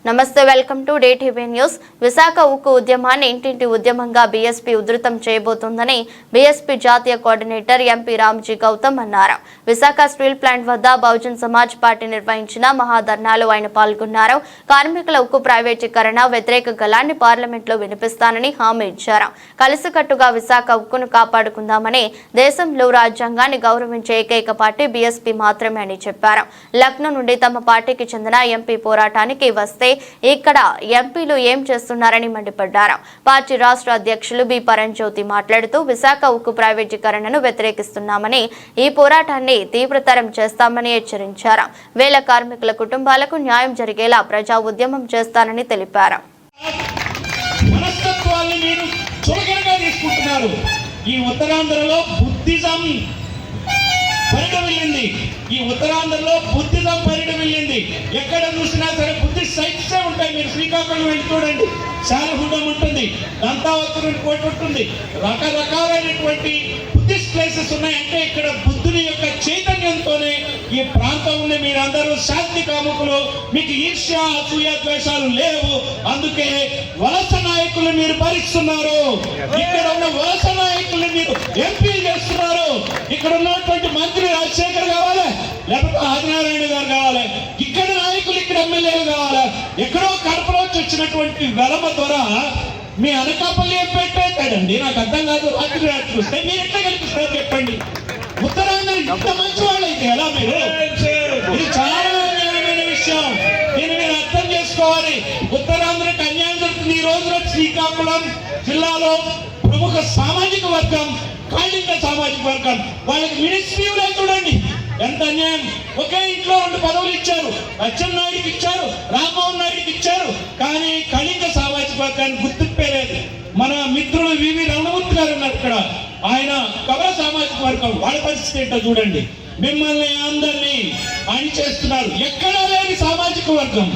నమస్తే, welcome to day TV news. Visakha ఉక్కు ఉద్యమాన్ని ఇంటింటి ఉద్యమంగా బీఎస్పీ ఉధృతం చేయబోతోందని బీఎస్పీ జాతీయ కోఆర్డినేటర్ ఎంపీ రామ్జీ గౌతమ్ అన్నారు. విశాఖ స్టీల్ ప్లాంట్ వద్ద బహుజన్ సమాజ్ పార్టీ నిర్వహించిన మహాధర్నాలో ఆయన పాల్గొన్నారు. కార్మికుల ఉక్కు ప్రైవేటీకరణ వ్యతిరేక గళాన్ని పార్లమెంట్లో వినిపిస్తానని హామీ ఇచ్చారు. కలిసికట్టుగా విశాఖ ఉక్కును కాపాడుకుందామని దేశంలో రాజ్యాంగాన్ని గౌరవించే ఏకైక పార్టీ బీఎస్పీ మాత్రమే అని చెప్పారు. లక్నో నుండి తమ పార్టీకి చెందిన ఎంపీ పోరాటానికి వస్తే ఇక్కడ ఎంపీలు ఏం చేస్తున్నారని మండిపడ్డారు. పార్టీ రాష్ట్ర అధ్యక్షులు బి పరంజ్యోతి మాట్లాడుతూ విశాఖ ఉక్కు ప్రైవేటీకరణను వ్యతిరేకిస్తున్నామని, ఈ పోరాటాన్ని తీవ్రతరం చేస్తామని హెచ్చరించారు. వేల కార్మికుల కుటుంబాలకు న్యాయం జరిగేలా ప్రజా ఉద్యమం చేస్తానని తెలిపారు. ఈ ఉత్తరాంధ్రలో బుద్ధిజం పరిడవిల్లింది. ఎక్కడ చూసినా సరే బుద్ధిస్ట్ సైట్స్ ఉంటాయి. మీరు శ్రీకాకుళం వెళ్ళి చూడండి, శాలహుండం ఉంటుంది, దంతావతుని కోట ఉంటుంది, రకరకాలైనటువంటి బుద్ధిస్ట్ ప్లేసెస్ ఉన్నాయి. అంటే ఇక్కడ బుద్ధుని యొక్క చైతన్యంతోనే ఈ ప్రాంతం ఉంది. మీరందరూ శాంతి కాముకులు, మీకు ఈర్ష్య అసూయ ద్వేషాలు లేవు. అందుకే వలస నాయకులు మీరు భరిస్తున్నారు. ఇక్కడ ఉన్న వలస నాయకులు మీరు ఎంపీ చేస్తున్నారు. ఇక్కడ ఉన్నటువంటి మంత్రి రాజశేఖర్ కావాలి, లేకపోతే ఆదినారాయణ గారు కావాలి, ఇక్కడ నాయకులు ఇక్కడ ఎమ్మెల్యేలు కావాలి. ఎక్కడో కడపలోంచి వచ్చినటువంటి వెలమ ద్వారా మీ అనకాపల్లి ఏం పెట్టేస్తాడండి? నాకు అర్థం కాదు. రాత్రి చూస్తే మీరు ఎట్లా కనిపిస్తారు చెప్పండి? ఉత్తరాంధ్ర ఇంత మంచి వాళ్ళు అయితే ఎలా? మీరు ఇది చాలా అన్యాయమైన విషయం. దీన్ని మీరు అర్థం చేసుకోవాలి. ఉత్తరాంధ్రకు అన్యాయం జరుగుతుంది. ఈ రోజున శ్రీకాకుళం జిల్లాలో ప్రముఖ సామాజిక వర్గం కాళింగ సామాజిక వర్గం, వాళ్ళకి మినిస్ట్రీలో చూడండి ఎంత అన్యాయం. ఒకే ఇంట్లో 2 పదవులు ఇచ్చారు. అచ్చెన్నాయుడికి ఇచ్చారు, రామ్మోహన్ నాయుడికి ఇచ్చారు. కానీ కళింగ సామాజిక వర్గాన్ని గుర్తింపేలేదు. మన మిత్రులు వివి రమణమూర్తి గారు ఉన్నారు ఇక్కడ, ఆయన కవల సామాజిక వర్గం. వాళ్ళ పరిస్థితి ఏంటో చూడండి. మిమ్మల్ని అందరినీ ఆయన చేస్తున్నారు. ఎక్కడా లేని సామాజిక వర్గం.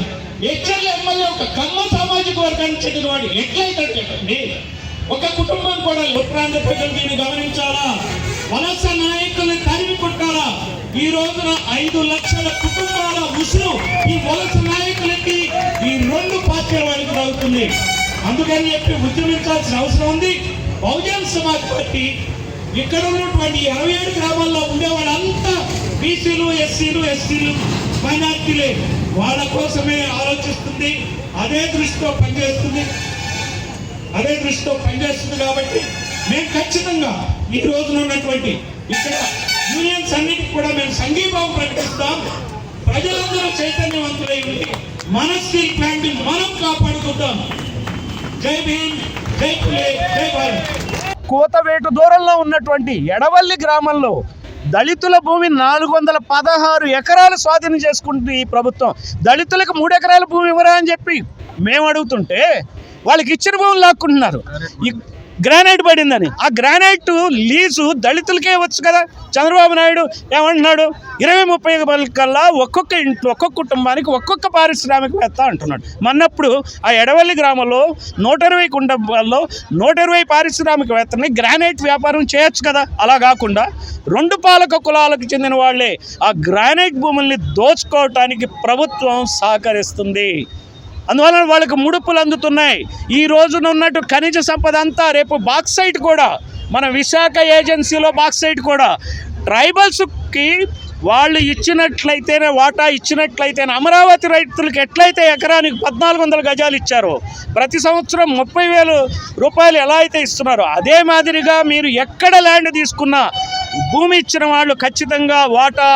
హెచ్ఎల్ ఎమ్మెల్యే ఒక కమ్మ సామాజిక వర్గానికి చెందినవాడు ఎట్లయితే చెప్పండి? ఒక కుటుంబం కూడా ఉత్తరాంధ్ర ప్రజలు దీన్ని గమనించాలా? వలస నాయకుల్ని తరిమి కొట్టాలా? ఈ రోజున 5 లక్షల కుటుంబాల ఉసురు ఈ వలస నాయకులకి ఈ 2 పార్టీల వాళ్ళకి తగ్గుతుంది. అందుకని చెప్పి ఉద్యమించాల్సిన అవసరం ఉంది. బహుజన్ సమాజ్ పార్టీ ఇక్కడ ఉన్నటువంటి 27 గ్రామాల్లో ఉండే వాళ్ళంతా బీసీలు, ఎస్సీలు, ఎస్టీలు, మైనార్టీలే. వాళ్ళ కోసమే ఆలోచిస్తుంది. అదే దృష్టితో పనిచేస్తుంది కాబట్టి మేము ఖచ్చితంగా ఈ రోజున ఉన్నటువంటి ఇక్కడ యూనియన్స్ అన్నిటికీ కూడా మేము సంఘీభావం ప్రకటిస్తాం. ప్రజలందరూ చైతన్యవంతులై ఉండి మన స్టీల్ ప్లాంట్ మనం కాపాడుకుంటాం. జై భీమ్, జై పులే, జై భారత్. కూతవేటు దూరంలో ఉన్నటువంటి ఎడవల్లి గ్రామంలో దళితుల భూమి 416 ఎకరాలు స్వాధీనం చేసుకుంటుంది ఈ ప్రభుత్వం. దళితులకు 3 ఎకరాల భూమి ఇవ్వరా అని చెప్పి మేము అడుగుతుంటే వాళ్ళకి ఇచ్చిన భూములు లాక్కుంటున్నారు. ఈ గ్రానైట్ పడిందని ఆ గ్రానైట్ లీజు దళితులకే వచ్చు కదా. చంద్రబాబు నాయుడు ఏమంటున్నాడు? 20-30 కల్లా ఒక్కొక్క ఇంట్లో ఒక్కొక్క కుటుంబానికి ఒక్కొక్క పారిశ్రామికవేత్త అంటున్నాడు. మొన్నప్పుడు ఆ ఎడవల్లి గ్రామంలో 120 కుటుంబాల్లో 120 పారిశ్రామికవేత్తని గ్రానైట్ వ్యాపారం చేయొచ్చు కదా. అలా కాకుండా 2 పాలక కులాలకు చెందిన వాళ్ళే ఆ గ్రానైట్ భూముల్ని దోచుకోవటానికి ప్రభుత్వం సహకరిస్తుంది. అందువలన వాళ్ళకి ముడుపులు అందుతున్నాయి. ఈ రోజున ఉన్నట్టు ఖనిజ సంపద అంతా రేపు బాక్సైట్ కూడా, మన విశాఖ ఏజెన్సీలో బాక్సైట్ కూడా ట్రైబల్స్కి వాళ్ళు ఇచ్చినట్లయితేనే, వాటా ఇచ్చినట్లయితేనే, అమరావతి రైతులకు ఎట్లయితే ఎకరానికి 1400 గజాలు ఇచ్చారో, ప్రతి సంవత్సరం 30,000 రూపాయలు ఎలా అయితే ఇస్తున్నారో, అదే మాదిరిగా మీరు ఎక్కడ ల్యాండ్ తీసుకున్నా భూమి ఇచ్చిన వాళ్ళు ఖచ్చితంగా వాటా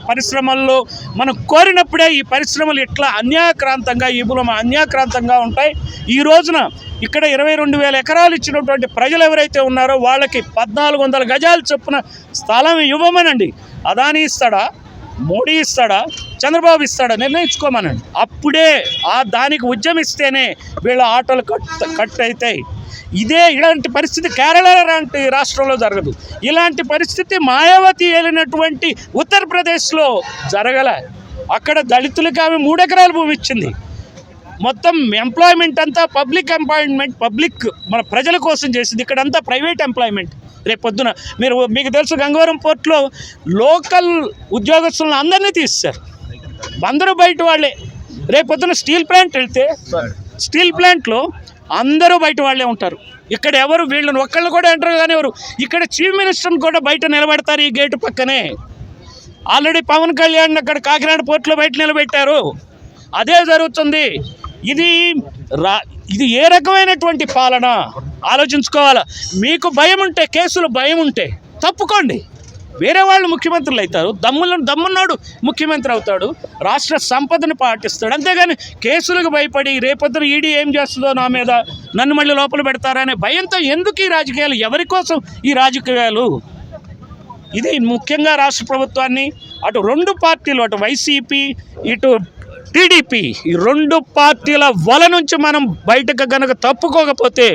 పరిశ్రమల్లో మనం కోరినప్పుడే ఈ పరిశ్రమలు ఇట్లా అన్యాక్రాంతంగా, ఈ భూమి అన్యాక్రాంతంగా ఉంటాయి. ఈ రోజున ఇక్కడ 22,000 ఎకరాలు ఇచ్చినటువంటి ప్రజలు ఎవరైతే ఉన్నారో వాళ్ళకి 1400 గజాలు చొప్పున స్థలం ఇవ్వమనండి. అదాని ఇస్తాడా, మోడీ ఇస్తాడా, చంద్రబాబు ఇస్తాడా నిర్ణయించుకోమనండి. అప్పుడే దానికి ఉద్యమిస్తేనే వీళ్ళ ఆటలు కట్ అవుతాయి. ఇలాంటి పరిస్థితి కేరళ లాంటి రాష్ట్రంలో జరగదు. ఇలాంటి పరిస్థితి మాయావతి ఏలినటువంటి ఉత్తరప్రదేశ్లో జరగలే. అక్కడ దళితులకి ఆమె 3 ఎకరాల భూమి ఇచ్చింది. మొత్తం ఎంప్లాయ్మెంట్ అంతా పబ్లిక్ ఎంప్లాయ్మెంట్, పబ్లిక్ మన ప్రజల కోసం చేసింది. ఇక్కడంతా ప్రైవేట్ ఎంప్లాయ్మెంట్. రేపు పొద్దున మీకు తెలుసు, గంగవరం పోర్టులో లోకల్ ఉద్యోగస్తులను అందరినీ తీస్తారు. అందరూ బయట వాళ్ళే. రేపొద్దున స్టీల్ ప్లాంట్ వెళ్తే స్టీల్ ప్లాంట్లో అందరూ బయట వాళ్ళే ఉంటారు. ఇక్కడ ఎవరు వీళ్ళని ఒక్కళ్ళు కూడా ఎంటర్ కానీ ఎవరు. ఇక్కడ చీఫ్ మినిస్టర్ని కూడా బయట నిలబెడతారు ఈ గేటు పక్కనే. ఆల్రెడీ పవన్ కళ్యాణ్ అక్కడ కాకినాడ పోర్టులో బయట నిలబెట్టారు. అదే జరుగుతుంది. ఇది ఏ రకమైనటువంటి పాలన ఆలోచించుకోవాలా. మీకు భయం ఉంటే, కేసులు భయం ఉంటే తప్పుకోండి. వేరే వాళ్ళు ముఖ్యమంత్రులు అవుతారు, దమ్మున్నాడు ముఖ్యమంత్రి అవుతాడు, రాష్ట్ర సంపదను పాటిస్తాడు. అంతేగాని కేసులకు భయపడి రేపొద్దున ఈడీ ఏం చేస్తుందో నా మీద, నన్ను మళ్ళీ లోపల పెడతారనే భయంతో ఎందుకు ఈ రాజకీయాలు? ఎవరి కోసం ఈ రాజకీయాలు? ఇది ముఖ్యంగా రాష్ట్ర ప్రభుత్వాన్ని, అటు రెండు పార్టీలు, అటు వైసీపీ ఇటు టీడీపీ, ఈ రెండు పార్టీల వల నుంచి మనం బయటకు కనుక తప్పుకోకపోతే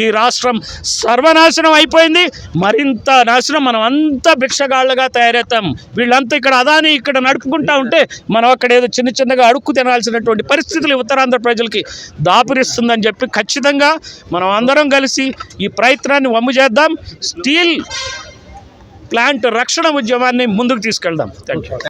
ఈ రాష్ట్రం సర్వనాశనం అయిపోయింది. మరింత నాశనం, మనం అంతా భిక్షగాళ్ళగా తయారవుతాం. వీళ్ళంతా ఇక్కడ అదాని ఇక్కడ నడుపుకుంటా ఉంటే మనం అక్కడ ఏదో చిన్నగా అడుక్కు తినాల్సినటువంటి పరిస్థితులు ఉత్తరాంధ్ర ప్రజలకి దాపురిస్తుందని చెప్పి ఖచ్చితంగా మనం అందరం కలిసి ఈ ప్రయత్నాన్ని వమ్ము చేద్దాం. స్టీల్ ప్లాంట్ రక్షణ ఉద్యమాన్ని ముందుకు తీసుకెళ్దాం. Thank you.